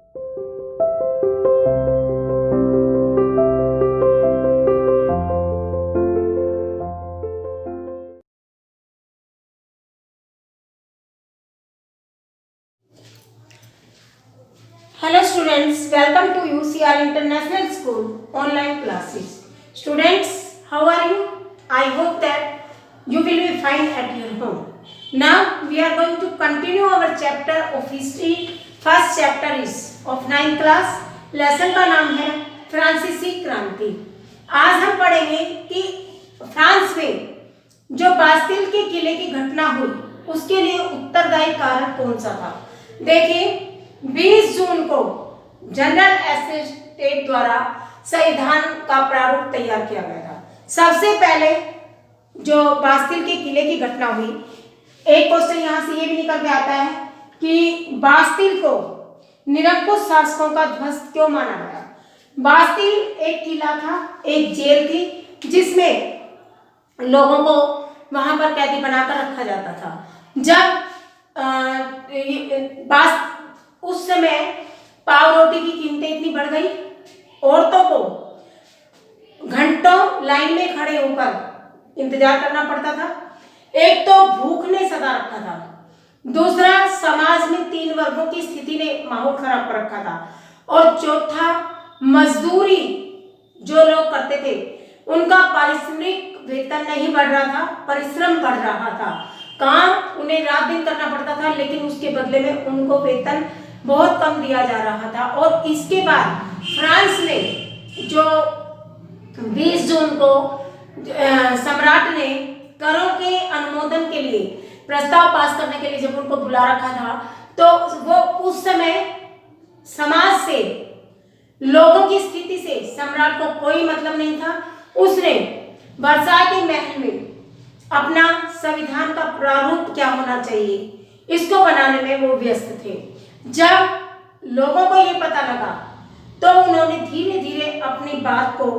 Hello students, welcome to UCR International School online classes. Students, how are you? I hope that you will be fine at your home. Now we are going to continue our chapter of history. First chapter is of 9th class. Lesson का नाम है फ्रांसीसी क्रांति. आज हम पढ़ेंगे कि France में जो बास्तिल के किले की घटना हुई उसके लिए उत्तरदायी कारण कौन सा था. देखिए, 20 जून को जनरल एस्टेट द्वारा संविधान का प्रारूप तैयार किया गया था. सबसे पहले जो बास्तिल के किले की घटना हुई, एक क्वेश्चन यहाँ से ये भी निकल के आता है कि बास्तिल को निरंकुश शासकों का ध्वस्त क्यों माना गया. बास्तिल एक किला था, एक जेल थी जिसमें लोगों को वहां पर कैदी बनाकर रखा जाता था. जब उस समय पाव रोटी की कीमतें इतनी बढ़ गई, औरतों को घंटों लाइन में खड़े होकर इंतजार करना पड़ता था. एक तो भूख ने सता रखा था, दूसरा समाज में 3 वर्गों की स्थिति ने माहौल खराब कर रखा था, और चौथा मजदूरी जो लोग करते थे उनका पारिश्रमिक वेतन नहीं बढ़ रहा था, परिश्रम बढ़ रहा था. काम उन्हें रात दिन करना पड़ता था, लेकिन उसके बदले में उनको वेतन बहुत कम दिया जा रहा था. और इसके बाद फ्रांस ने जो 20 जून को सम्राट ने करों के अनुमोदन के लिए प्रस्ताव पास करने के लिए जब उनको बुला रखा था, तो वो उस समय समाज से, लोगों की स्थिति से सम्राट को कोई मतलब नहीं था. उसने वर्साय के महल में अपना संविधान का प्रारूप क्या होना चाहिए इसको बनाने में वो व्यस्त थे. जब लोगों को ये पता लगा तो उन्होंने धीरे धीरे अपनी बात को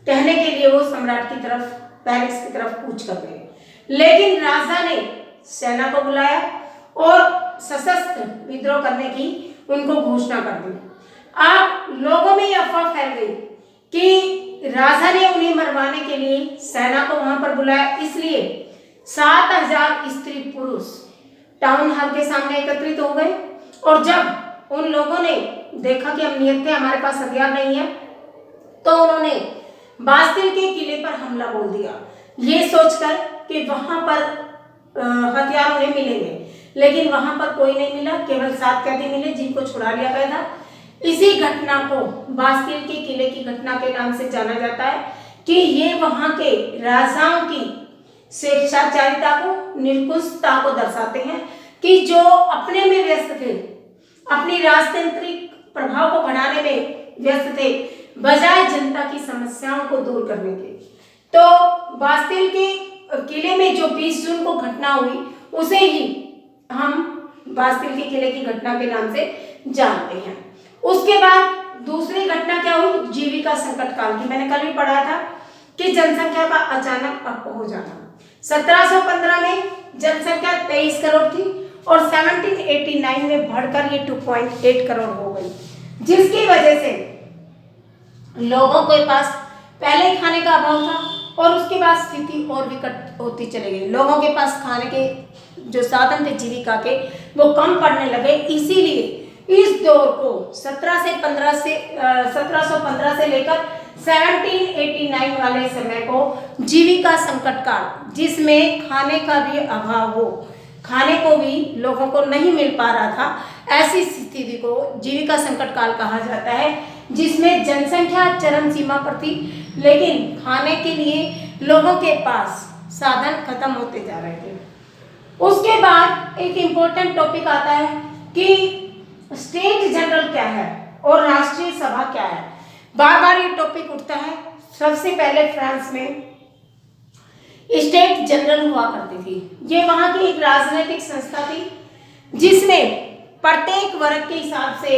कहने के लिए वो सम्राट की तरफ, पेरिस की तरफ कूच कर गए. लेकिन राजा ने सेना को बुलाया और सशस्त्र विद्रोह करने की उनको घोषणा कर दी. अब लोगों में यह अफवाह फैल गई कि राजा ने उन्हें मरवाने के लिए सेना को वहां पर बुलाया. इसलिए 7000 स्त्री पुरुष टाउन हॉल के सामने एकत्रित हो गए, और जब उन लोगों ने देखा कि हम नियत थे, हमारे पास हथियार नहीं है, तो उन्होंने बास्तिल के किले पर हमला बोल दिया, ये सोचकर कि वहां पर हथियार उन्हें मिलेंगे. लेकिन वहां पर कोई नहीं मिला, केवल 7 कैदी मिले जिनको छुड़ा लिया गया था. इसी घटना को बास्तिल के किले की घटना के नाम से जाना जाता है कि ये वहां के राजाओं की स्वेच्छाचारिता को, निरंकुशता को दर्शाते हैं कि जो अपने में व्यस्त थे, अपनी राजतांत्रिक प्रभाव को बढ़ाने में व्यस्त थे, बजाय जनता की समस्याओं को दूर करने के. तो बास्तिल के किले में जो 20 जून को घटना हुई उसे ही हम बास्तिल के किले की घटना के नाम से जानते हैं. उसके बाद दूसरी घटना क्या हुई, जीविका संकट काल की. मैंने कल भी पढ़ा था कि जनसंख्या का अचानक अप हो जाना. 1715 में जनसंख्या 23 करोड़ थी और 1789 में बढ़कर ये 2.8 करोड़ हो गई, जिसकी वजह से लोगों के पास पहले खाने का अभाव था और उसके बाद स्थिति और विकट होती चली गई. लोगों के पास खाने के जो साधन थे जीविका के, वो कम पड़ने लगे. इसीलिए इस दौर को 1715 से लेकर 1789 वाले समय को जीविका संकट काल, जिसमें खाने का भी अभाव हो, खाने को भी लोगों को नहीं मिल पा रहा था, ऐसी स्थिति को जीविका संकट काल कहा जाता है, जिसमें जनसंख्या चरम सीमा पर थी, लेकिन खाने के लिए लोगों के पास साधन खत्म होते जा रहे थे. उसके बाद एक इम्पोर्टेंट टॉपिक आता है कि स्टेट जनरल क्या है और राष्ट्रीय सभा क्या है. बार बार ये टॉपिक उठता है. सबसे पहले फ्रांस में स्टेट जनरल हुआ करती थी. ये वहां की एक राजनीतिक संस्था थी जिसमें प्रत्येक वर्ग के हिसाब से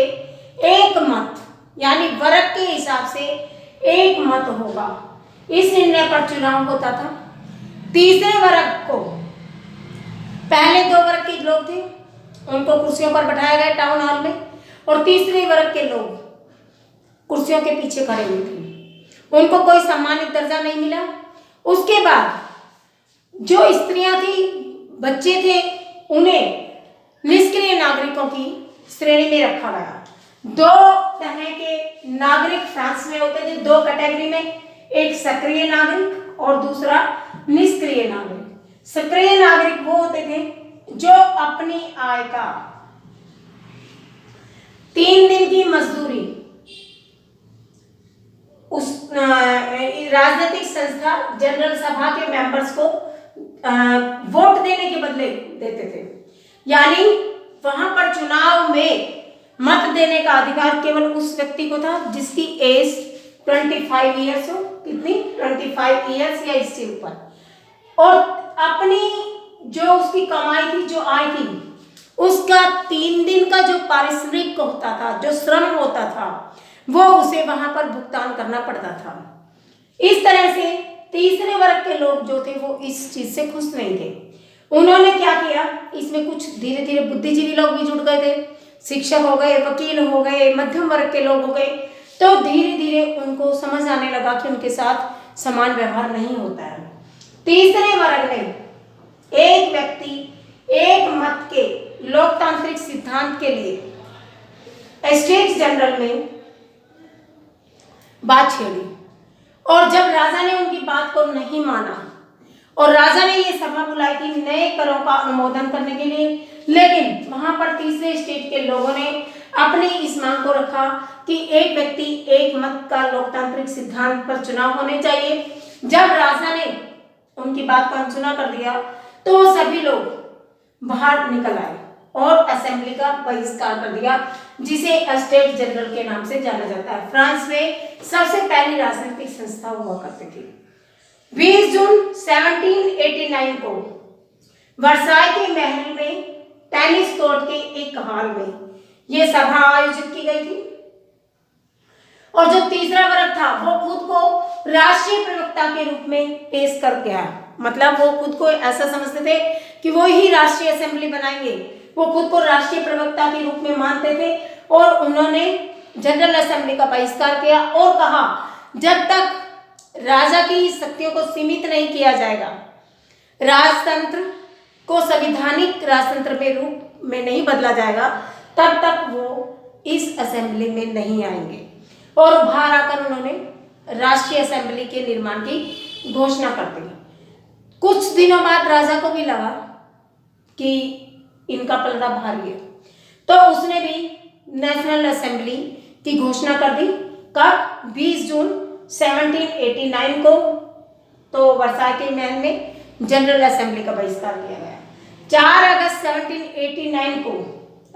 एक मत, यानी वर्ग के हिसाब से एक मत होगा, इस निर्णय पर चुनाव होता था. तीसरे वर्ग को, पहले 2 वर्ग के लोग थे उनको कुर्सियों पर बैठाया गया टाउन हॉल में, और तीसरे वर्ग के लोग कुर्सियों के पीछे खड़े हुए थे, उनको कोई सम्मानित दर्जा नहीं मिला। उसके बाद जो स्त्रियां थी, बच्चे थे, उन्हें निष्क्रिय नागरिकों की श्रेणी में रखा गया। दो तरह के नागरिक फ्रांस में होते थे, दो कैटेगरी में, एक सक्रिय नागरिक और दूसरा निष्क्रिय नागरिक। सक्रिय नागरिक वो होते थे जो अपनी आय का 3 दिन की मजदूरी उस राजनीतिक संस्था जनरल सभा के मेंबर्स को वोट देने के बदले देते थे। यानी वहां पर चुनाव में मत देने का अधिकार केवल उस व्यक्ति को था जिसकी एज 25 ईयर्स हो। कितनी? 25 ईयर्स या इससे ऊपर। और अपनी जो उसकी कमाई थी, जो आय थी, उसका 3 दिन का जो पारिश्रमिक होता था, जो श्रम होता था, वो उसे वहां पर भुगतान करना पड़ता था। इस तरह से तीसरे वर्ग के लोग जो थे वो इस चीज से खुश नहीं थे। उन्होंने क्या किया, इसमें कुछ धीरे धीरे बुद्धिजीवी लोग भी जुड़ गए थे, शिक्षक हो गए, वकील हो गए, मध्यम वर्ग के लोग हो गए। तो धीरे धीरे उनको समझ आने लगा कि उनके साथ समान व्यवहार नहीं होता है। तीसरे वर्ग ने एक व्यक्ति एक मत के लोकतांत्रिक सिद्धांत के लिए स्टेट्स जनरल में बात छेड़ी, और जब राजा ने उनकी बात को नहीं माना, और राजा ने ये सभा बुलाई थी नए करों का अनुमोदन करने के लिए, लेकिन वहां पर तीसरे स्टेट के लोगों ने अपनी इस मांग को रखा कि एक व्यक्ति एक मत का लोकतांत्रिक सिद्धांत पर चुनाव होने चाहिए। जब राजा ने उनकी बात को अनसुना कर दिया तो सभी लोग बाहर निकल आए और असेंबली का बहिष्कार कर दिया, जिसे स्टेट जनरल के नाम से जाना जाता है। फ्रांस में सबसे पहली राजनीतिक संस्था हुआ करती थी। 20 जून 1789 को वर्साय के महल में टेनिस कोर्ट के एक हॉल में यह सभा आयोजित की गई थी। और जो तीसरा वर्ग था वो खुद को राष्ट्रीय प्रवक्ता के रूप में पेश कर गया, मतलब वो खुद को ऐसा समझते थे कि वो ही राष्ट्रीय असेंबली बनाएंगे, वो खुद को राष्ट्रीय प्रवक्ता के रूप में मानते थे। और उन्होंने जनरल असेंबली का बहिष्कार किया और कहा जब तक राजा की शक्तियों को सीमित नहीं किया जाएगा, राजतंत्र को संवैधानिक राजतंत्र में रूप में नहीं बदला जाएगा, तब तक वो इस असेंबली में नहीं आएंगे। और बाहर आकर उन्होंने राष्ट्रीय असेंबली के निर्माण की घोषणा कर दी। कुछ दिनों बाद राजा को भी लगा कि इनका पलड़ा भारी है, तो उसने भी नेशनल असेंबली की घोषणा कर दी। कब? 20 जून 1789 को। तो वर्साय के महल में जनरल असेंबली का बहिष्कार किया गया। 4 अगस्त 1789 को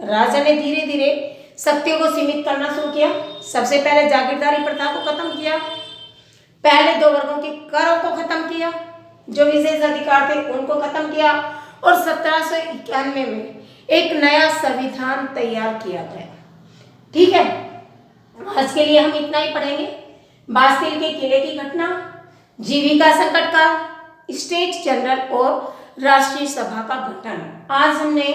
राजा ने धीरे धीरे शक्तियों को सीमित करना शुरू किया। सबसे पहले जागीरदारी प्रथा को खत्म किया, पहले 2 वर्गों के करों को खत्म किया, जो विशेष अधिकार थे उनको खत्म किया, और 1791 में एक नया संविधान तैयार किया गया। ठीक है, आज के लिए हम इतना ही पढ़ेंगे। बास्तिल के किले की घटना, जीविका संकट का, स्टेट जनरल और राष्ट्रीय सभा का गठन। आज हमने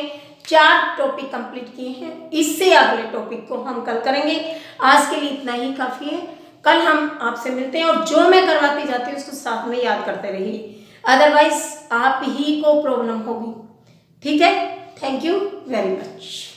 4 टॉपिक कंप्लीट किए हैं। इससे अगले टॉपिक को हम कल करेंगे। आज के लिए इतना ही काफी है। कल हम आपसे मिलते हैं, और जो मैं करवाती जाती हूँ उसको साथ में याद करते रहिए, अदरवाइज आप ही को प्रॉब्लम होगी। ठीक है, थैंक यू वेरी मच।